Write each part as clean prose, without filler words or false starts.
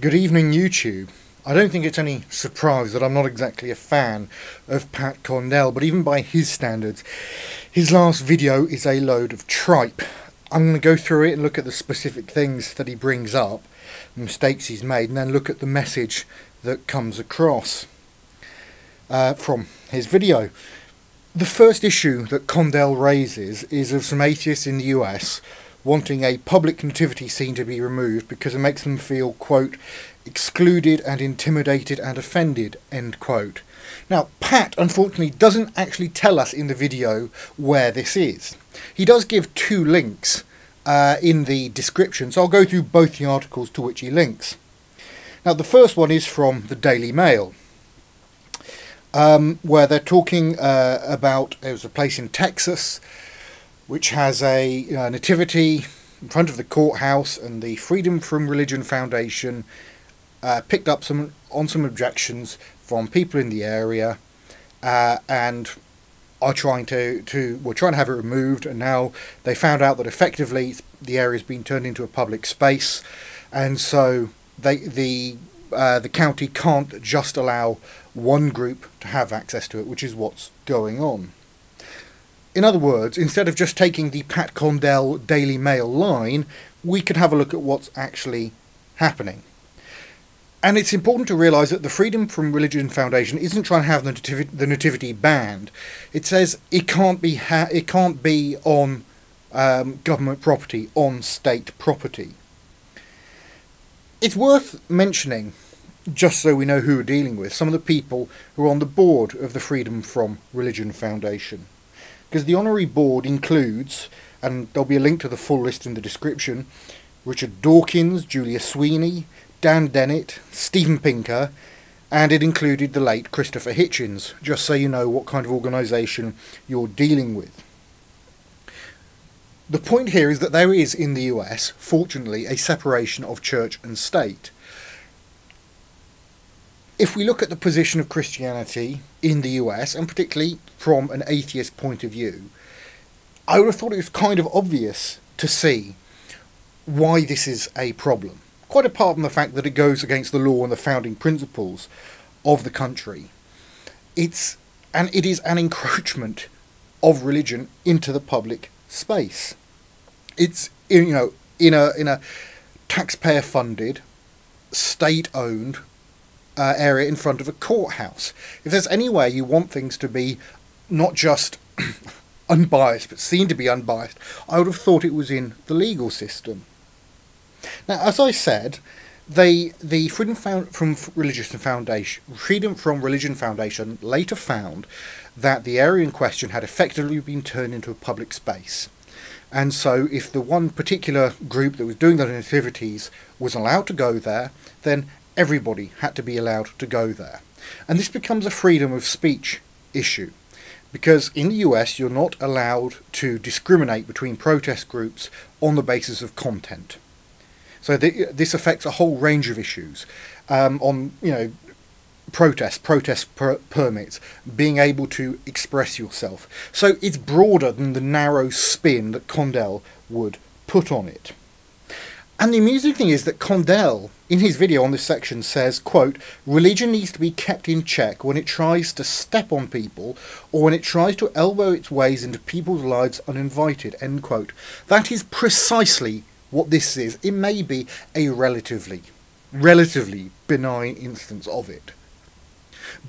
Good evening, YouTube. I don't think it's any surprise that I'm not exactly a fan of Pat Condell, but even by his standards, his last video is a load of tripe. I'm going to go through it and look at the specific things that he brings up, the mistakes he's made, and then look at the message that comes across from his video. The first issue that Condell raises is of some atheists in the US wanting a public nativity scene to be removed because it makes them feel, quote, excluded and intimidated and offended, end quote. Now, Pat, unfortunately, doesn't actually tell us in the video where this is. He does give two links in the description, so I'll go through both the articles to which he links. Now, the first one is from the Daily Mail, where they're talking about, there's a place in Texas which has a nativity in front of the courthouse, and the Freedom from Religion Foundation picked up some objections from people in the area and are trying to have it removed, and now they found out that effectively the area has been turned into a public space, and so the county can't just allow one group to have access to it, which is what's going on. In other words, instead of just taking the Pat Condell Daily Mail line, we could have a look at what's actually happening. And it's important to realise that the Freedom from Religion Foundation isn't trying to have the nativity banned. It says it can't be on government property, on state property. It's worth mentioning, just so we know who we're dealing with, some of the people who are on the board of the Freedom from Religion Foundation. Because the honorary board includes, and there'll be a link to the full list in the description, Richard Dawkins, Julia Sweeney, Dan Dennett, Stephen Pinker, and it included the late Christopher Hitchens, just so you know what kind of organisation you're dealing with. The point here is that there is, in the US, fortunately, a separation of church and state. If we look at the position of Christianity in the US, and particularly from an atheist point of view, I would have thought it was kind of obvious to see why this is a problem. Quite apart from the fact that it goes against the law and the founding principles of the country. It is an encroachment of religion into the public space. It's in a taxpayer-funded, state-owned area in front of a courthouse. If there's any way you want things to be not just unbiased, but seen to be unbiased, I would have thought it was in the legal system. Now, as I said, the Freedom from Religion Foundation later found that the area in question had effectively been turned into a public space. And so if the one particular group that was doing the nativities was allowed to go there, then everybody had to be allowed to go there. And this becomes a freedom of speech issue, because in the US you're not allowed to discriminate between protest groups on the basis of content. So this affects a whole range of issues on, protest permits, being able to express yourself. So it's broader than the narrow spin that Condell would put on it. And the amusing thing is that Condell, in his video on this section, says, quote, religion needs to be kept in check when it tries to step on people or when it tries to elbow its ways into people's lives uninvited, end quote. That is precisely what this is. It may be a relatively benign instance of it.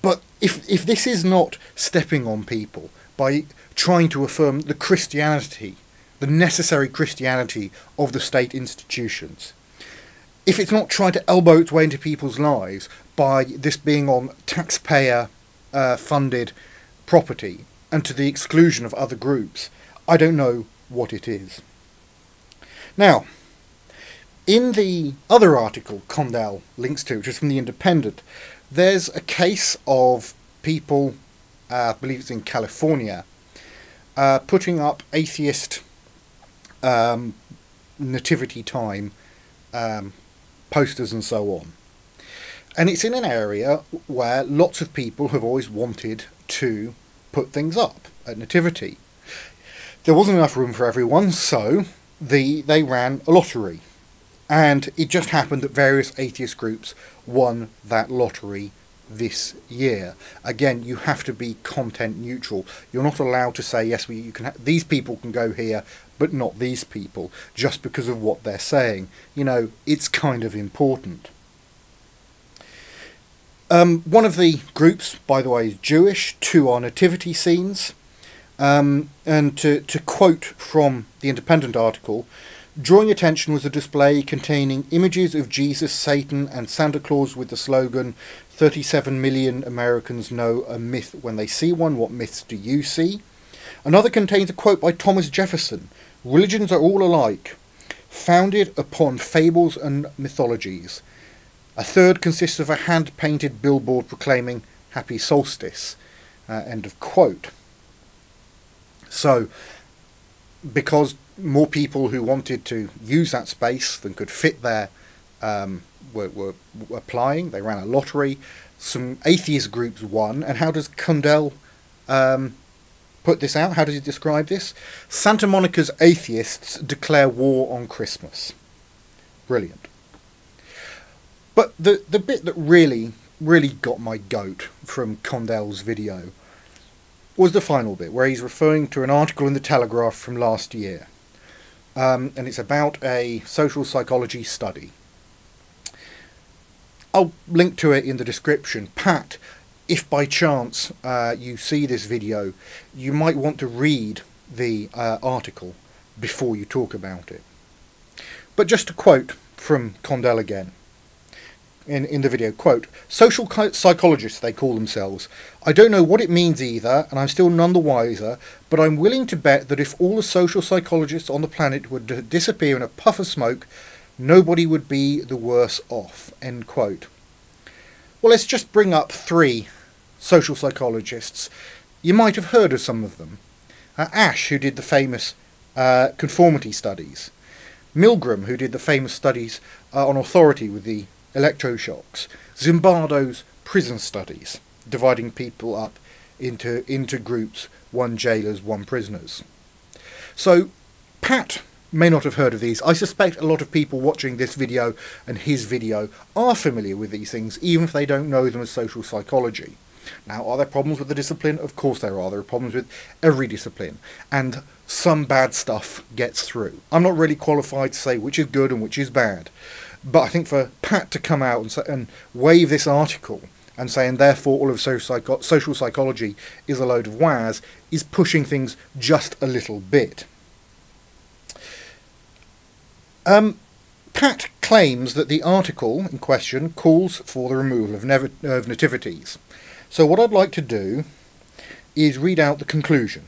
But if this is not stepping on people by trying to affirm the Christianity, the necessary Christianity of the state institutions, if it's not trying to elbow its way into people's lives by this being on taxpayer funded property and to the exclusion of other groups, I don't know what it is. Now, in the other article Condell links to, which is from The Independent, there's a case of people, I believe it's in California, putting up atheist nativity time posters and so on. And it's in an area where lots of people have always wanted to put things up at nativity. There wasn't enough room for everyone, so they ran a lottery. And it just happened that various atheist groups won that lottery this year. Again, you have to be content neutral. You're not allowed to say, yes, you can. These people can go here, but not these people, just because of what they're saying. You know, it's kind of important. One of the groups, by the way, is Jewish. 2 are nativity scenes. And to quote from the Independent article, drawing attention was a display containing images of Jesus, Satan and Santa Claus with the slogan, 37 million Americans know a myth when they see one. What myths do you see? Another contains a quote by Thomas Jefferson. Religions are all alike, founded upon fables and mythologies. A third consists of a hand-painted billboard proclaiming Happy Solstice. End of quote. So, because more people who wanted to use that space than could fit there were applying, they ran a lottery. Some atheist groups won. And how does Condell put this out? How does he describe this? Santa Monica's atheists declare war on Christmas. Brilliant. But the bit that really got my goat from Condell's video was the final bit, where he's referring to an article in the Telegraph from last year. And it's about a social psychology study. I'll link to it in the description. Pat, if by chance you see this video, you might want to read the article before you talk about it. But just to quote from Condell again. In the video, quote, social psychologists, they call themselves. I don't know what it means either, and I'm still none the wiser, but I'm willing to bet that if all the social psychologists on the planet would disappear in a puff of smoke, nobody would be the worse off, end quote. Well, let's just bring up 3 social psychologists. You might have heard of some of them. Ash, who did the famous conformity studies. Milgram, who did the famous studies on authority with the electroshocks. Zimbardo's prison studies, dividing people up into groups, 1 jailers, 1 prisoners. So Pat may not have heard of these. I suspect a lot of people watching this video and his video are familiar with these things, even if they don't know them as social psychology. Now, are there problems with the discipline? Of course there are. There are problems with every discipline, and some bad stuff gets through. I'm not really qualified to say which is good and which is bad. But I think for Pat to come out and wave this article and say, and therefore all of social psychology is a load of waz, is pushing things just a little bit. Pat claims that the article in question calls for the removal of nativities. So what I'd like to do is read out the conclusion.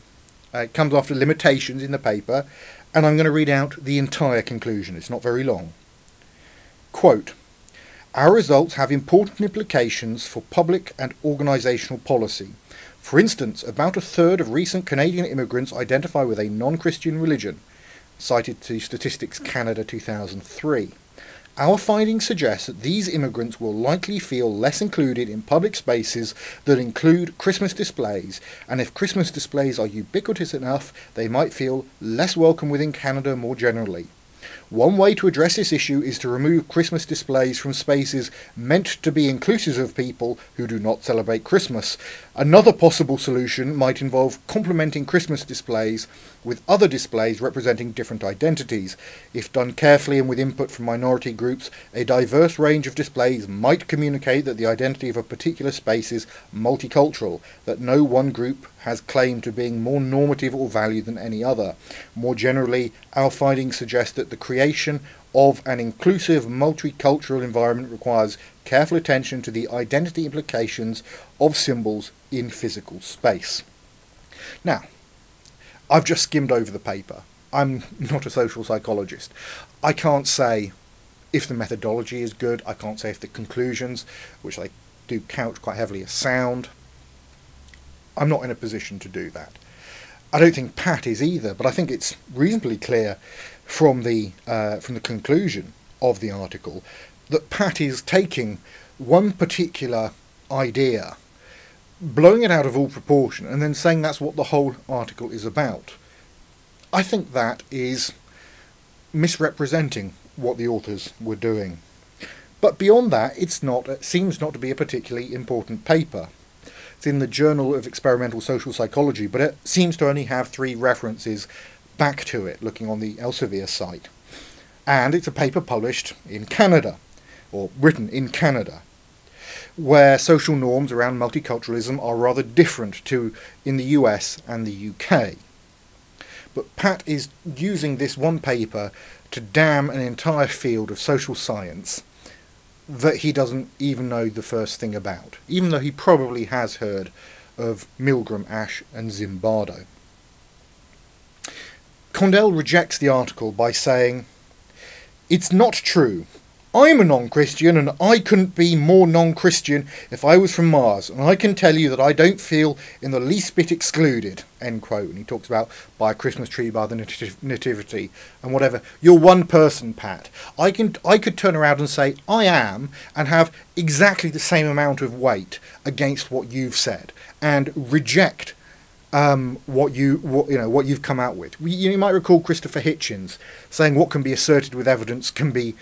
It comes after limitations in the paper, and I'm going to read out the entire conclusion. It's not very long. Quote, our results have important implications for public and organisational policy. For instance, about 1/3 of recent Canadian immigrants identify with a non-Christian religion, cited to Statistics Canada 2003. Our findings suggest that these immigrants will likely feel less included in public spaces that include Christmas displays, and if Christmas displays are ubiquitous enough, they might feel less welcome within Canada more generally. One way to address this issue is to remove Christmas displays from spaces meant to be inclusive of people who do not celebrate Christmas. Another possible solution might involve complementing Christmas displays with other displays representing different identities. If done carefully and with input from minority groups, a diverse range of displays might communicate that the identity of a particular space is multicultural, that no one group has claim to being more normative or valued than any other. More generally, our findings suggest that the creation of an inclusive multicultural environment requires careful attention to the identity implications of symbols in physical space. Now, I've just skimmed over the paper. I'm not a social psychologist. I can't say if the methodology is good. I can't say if the conclusions, which they do couch quite heavily, are sound. I'm not in a position to do that. I don't think Pat is either, but I think it's reasonably clear from the conclusion of the article that Pat is taking one particular idea, blowing it out of all proportion, and then saying that's what the whole article is about. I think that is misrepresenting what the authors were doing. But beyond that, it seems not to be a particularly important paper. It's in the Journal of Experimental Social Psychology, but it seems to only have 3 references back to it, looking on the Elsevier site. And it's a paper published in Canada, or written in Canada, where social norms around multiculturalism are rather different to in the US and the UK. But Pat is using this one paper to damn an entire field of social science that he doesn't even know the first thing about, even though he probably has heard of Milgram, Ash and Zimbardo. Condell rejects the article by saying, "It's not true. I'm a non-Christian and I couldn't be more non-Christian if I was from Mars, and I can tell you that I don't feel in the least bit excluded," end quote. And he talks about buy a Christmas tree, by the Nativity and whatever. You're one person, Pat. I could turn around and say I am, and have exactly the same amount of weight against what you've said, and reject what you've come out with. You might recall Christopher Hitchens saying what can be asserted with evidence can be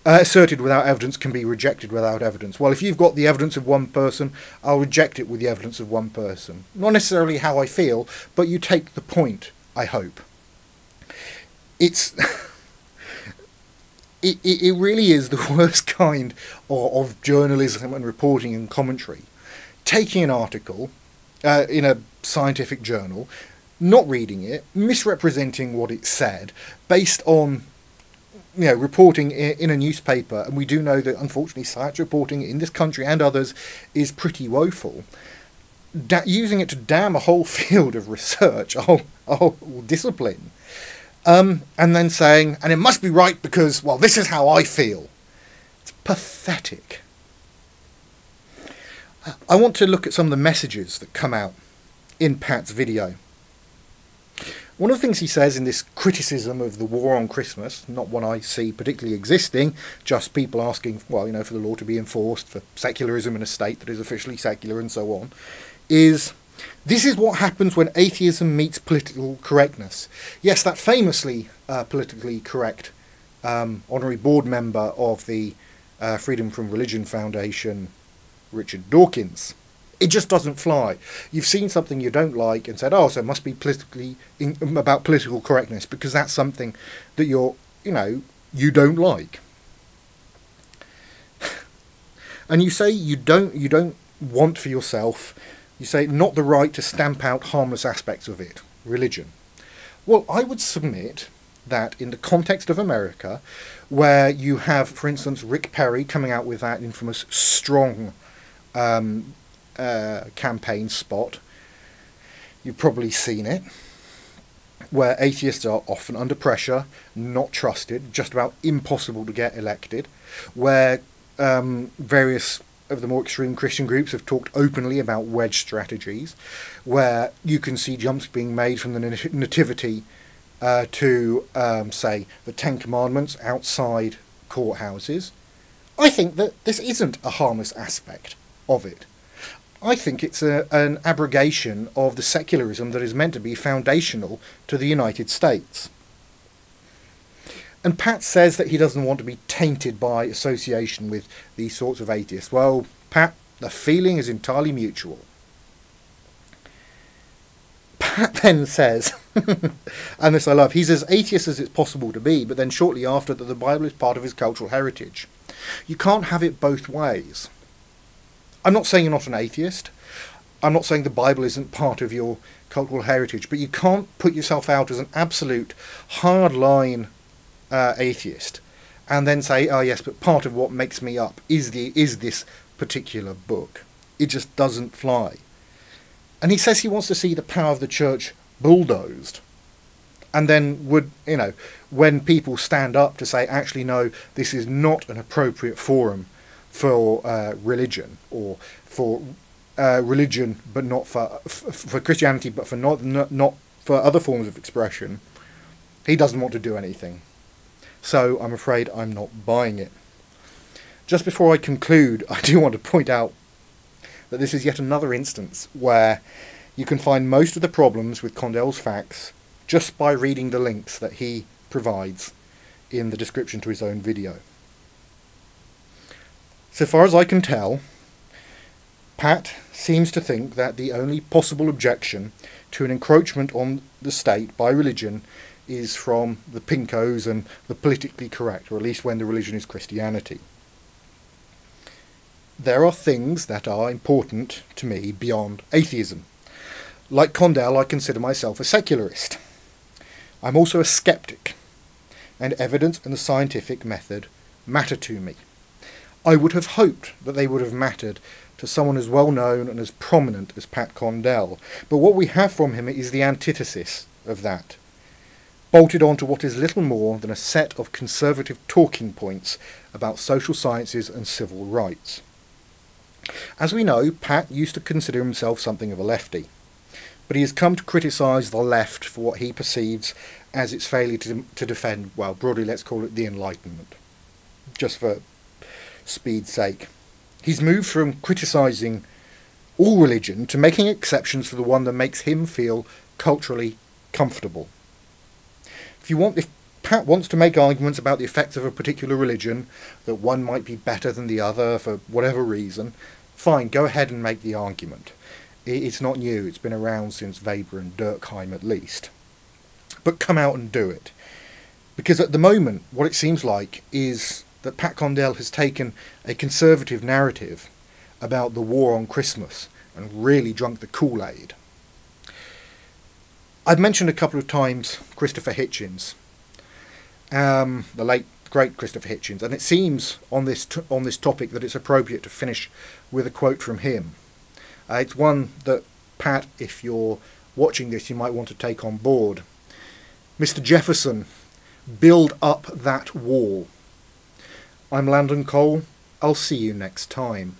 asserted without evidence can be rejected without evidence. Well, if you've got the evidence of one person, I'll reject it with the evidence of one person. Not necessarily how I feel, but you take the point, I hope. It really is the worst kind of journalism and reporting and commentary. Taking an article in a scientific journal, not reading it, misrepresenting what it said, based on reporting in a newspaper, and we do know that unfortunately science reporting in this country and others is pretty woeful. Using it to damn a whole field of research, a whole discipline, and then saying, and it must be right because, well, this is how I feel. It's pathetic. I want to look at some of the messages that come out in Pat's video. One of the things he says in this criticism of the war on Christmas, not one I see particularly existing, just people asking, well, for the law to be enforced, for secularism in a state that is officially secular and so on, is this is what happens when atheism meets political correctness. Yes, that famously politically correct honorary board member of the Freedom from Religion Foundation, Richard Dawkins. It just doesn't fly. You've seen something you don't like and said, oh, so it must be about political correctness because that's something that you don't like. And you say you don't want for yourself, you say not the right to stamp out harmless aspects of it, religion. Well, I would submit that in the context of America, where you have, for instance, Rick Perry coming out with that infamous strong campaign spot, you've probably seen it, where atheists are often under pressure, not trusted, just about impossible to get elected, where various of the more extreme Christian groups have talked openly about wedge strategies, where you can see jumps being made from the Nativity to, say, the Ten Commandments outside courthouses. I think that this isn't a harmless aspect of it. I think it's an abrogation of the secularism that is meant to be foundational to the United States. And Pat says that he doesn't want to be tainted by association with these sorts of atheists. Well, Pat, the feeling is entirely mutual. Pat then says, and this I love, he's as atheist as it's possible to be, but then shortly after that the Bible is part of his cultural heritage. You can't have it both ways. I'm not saying you're not an atheist. I'm not saying the Bible isn't part of your cultural heritage, but you can't put yourself out as an absolute hardline atheist and then say, oh yes, but part of what makes me up is this particular book. It just doesn't fly. And he says he wants to see the power of the church bulldozed. And then when people stand up to say, actually no, this is not an appropriate forum for religion, or for religion, but not for Christianity, but for not for other forms of expression, he doesn't want to do anything. So I'm afraid I'm not buying it. Just before I conclude, I do want to point out that this is yet another instance where you can find most of the problems with Condell's facts just by reading the links that he provides in the description to his own video. So far as I can tell, Pat seems to think that the only possible objection to an encroachment on the state by religion is from the pinkos and the politically correct, or at least when the religion is Christianity. There are things that are important to me beyond atheism. Like Condell, I consider myself a secularist. I'm also a skeptic, and evidence and the scientific method matter to me. I would have hoped that they would have mattered to someone as well known and as prominent as Pat Condell, but what we have from him is the antithesis of that, bolted onto what is little more than a set of conservative talking points about social sciences and civil rights. As we know, Pat used to consider himself something of a lefty, but he has come to criticise the left for what he perceives as its failure to defend, well, broadly let's call it the Enlightenment, just for speed's sake. He's moved from criticising all religion to making exceptions for the one that makes him feel culturally comfortable. If Pat wants to make arguments about the effects of a particular religion, that one might be better than the other for whatever reason, fine, go ahead and make the argument. It's not new, it's been around since Weber and Durkheim at least. But come out and do it. Because at the moment, what it seems like is that Pat Condell has taken a conservative narrative about the war on Christmas and really drunk the Kool-Aid. I've mentioned a couple of times Christopher Hitchens, the late great Christopher Hitchens, and it seems on this topic that it's appropriate to finish with a quote from him. It's one that, Pat, if you're watching this, you might want to take on board. Mr. Jefferson, build up that wall. I'm Landon Cole. I'll see you next time.